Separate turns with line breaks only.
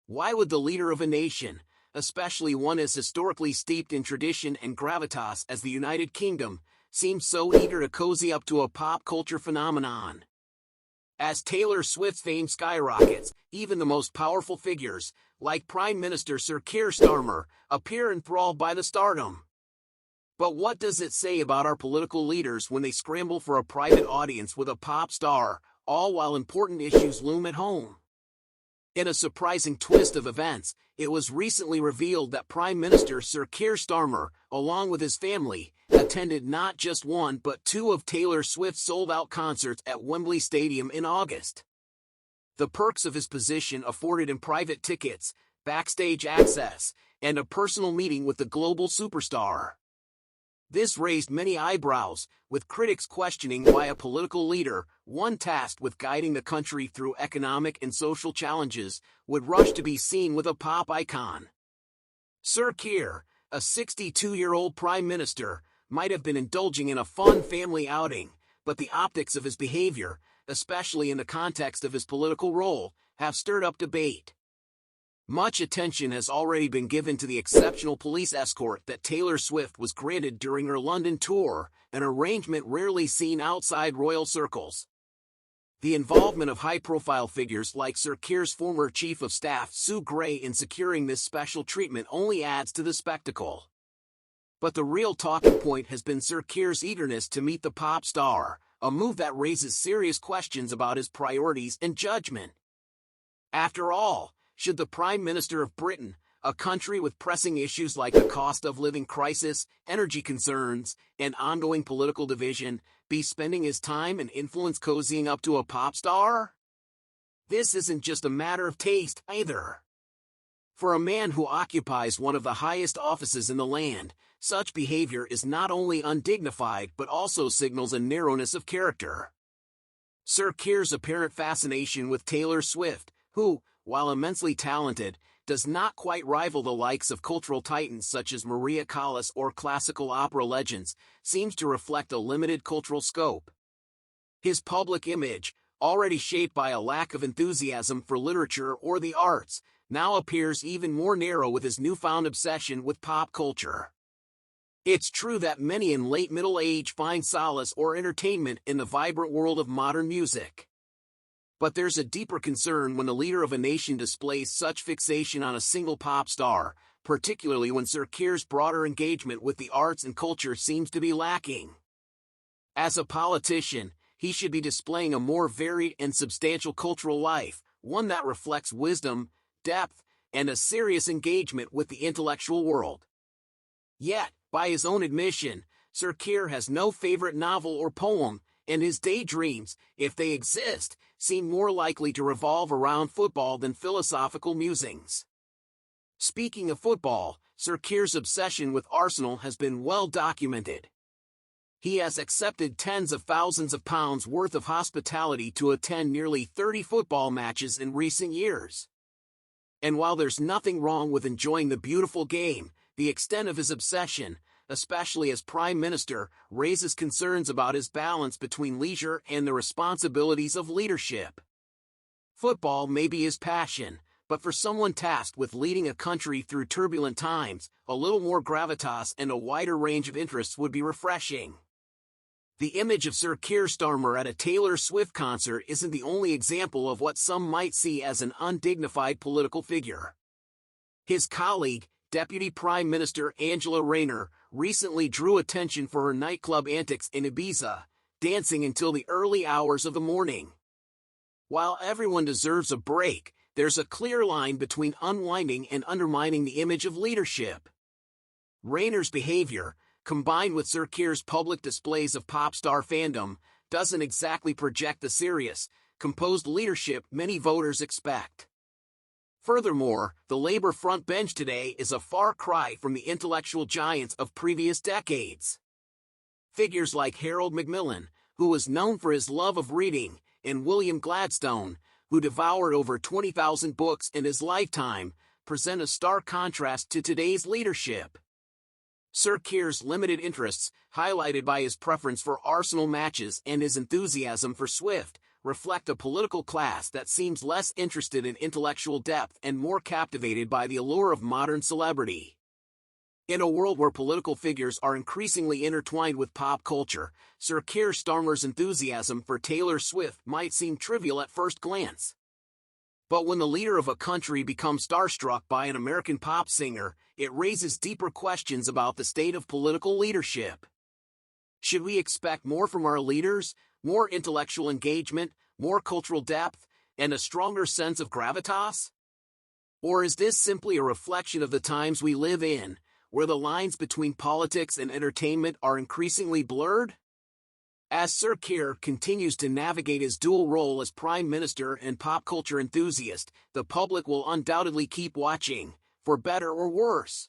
Why would the leader of a nation, especially one as historically steeped in tradition and gravitas as the United Kingdom, seem so eager to cozy up to a pop culture phenomenon? As Taylor Swift's fame skyrockets, even the most powerful figures, like Prime Minister Sir Keir Starmer, appear enthralled by the stardom. But what does it say about our political leaders when they scramble for a private audience with a pop star, all while important issues loom at home? In a surprising twist of events, it was recently revealed that Prime Minister Sir Keir Starmer, along with his family, attended not just one but two of Taylor Swift's sold-out concerts at Wembley Stadium in August. The perks of his position afforded him private tickets, backstage access, and a personal meeting with the global superstar. This raised many eyebrows, with critics questioning why a political leader, one tasked with guiding the country through economic and social challenges, would rush to be seen with a pop icon. Sir Keir, a 62-year-old prime minister, might have been indulging in a fun family outing, but the optics of his behavior, especially in the context of his political role, have stirred up debate. Much attention has already been given to the exceptional police escort that Taylor Swift was granted during her London tour, an arrangement rarely seen outside royal circles. The involvement of high-profile figures like Sir Keir's former chief of staff Sue Gray in securing this special treatment only adds to the spectacle. But the real talking point has been Sir Keir's eagerness to meet the pop star, a move that raises serious questions about his priorities and judgment. After all, should the Prime Minister of Britain, a country with pressing issues like the cost of living crisis, energy concerns, and ongoing political division, be spending his time and influence cozying up to a pop star? This isn't just a matter of taste, either. For a man who occupies one of the highest offices in the land, such behavior is not only undignified but also signals a narrowness of character. Sir Keir's apparent fascination with Taylor Swift, who, while immensely talented, does not quite rival the likes of cultural titans such as Maria Callas or classical opera legends, seems to reflect a limited cultural scope. His public image, already shaped by a lack of enthusiasm for literature or the arts, now appears even more narrow with his newfound obsession with pop culture. It's true that many in late middle age find solace or entertainment in the vibrant world of modern music. But there's a deeper concern when the leader of a nation displays such fixation on a single pop star, particularly when Sir Keir's broader engagement with the arts and culture seems to be lacking. As a politician, he should be displaying a more varied and substantial cultural life, one that reflects wisdom, depth, and a serious engagement with the intellectual world. Yet, by his own admission, Sir Keir has no favorite novel or poem, and his daydreams, if they exist, seem more likely to revolve around football than philosophical musings. Speaking of football, Sir Keir's obsession with Arsenal has been well documented. He has accepted tens of thousands of pounds worth of hospitality to attend nearly 30 football matches in recent years. And while there's nothing wrong with enjoying the beautiful game, the extent of his obsession, especially as Prime Minister, raises concerns about his balance between leisure and the responsibilities of leadership. Football may be his passion, but for someone tasked with leading a country through turbulent times, a little more gravitas and a wider range of interests would be refreshing. The image of Sir Keir Starmer at a Taylor Swift concert isn't the only example of what some might see as an undignified political figure. His colleague, Deputy Prime Minister Angela Rayner, recently drew attention for her nightclub antics in Ibiza, dancing until the early hours of the morning. While everyone deserves a break, there's a clear line between unwinding and undermining the image of leadership. Rayner's behavior, combined with Sir Keir's public displays of pop star fandom, doesn't exactly project the serious, composed leadership many voters expect. Furthermore, the Labour front bench today is a far cry from the intellectual giants of previous decades. Figures like Harold Macmillan, who was known for his love of reading, and William Gladstone, who devoured over 20,000 books in his lifetime, present a stark contrast to today's leadership. Sir Keir's limited interests, highlighted by his preference for Arsenal matches and his enthusiasm for Swift, reflect a political class that seems less interested in intellectual depth and more captivated by the allure of modern celebrity. In a world where political figures are increasingly intertwined with pop culture, Sir Keir Starmer's enthusiasm for Taylor Swift might seem trivial at first glance. But when the leader of a country becomes starstruck by an American pop singer, it raises deeper questions about the state of political leadership. Should we expect more from our leaders, more intellectual engagement, more cultural depth, and a stronger sense of gravitas? Or is this simply a reflection of the times we live in, where the lines between politics and entertainment are increasingly blurred? As Sir Keir continues to navigate his dual role as Prime Minister and pop culture enthusiast, the public will undoubtedly keep watching, for better or worse.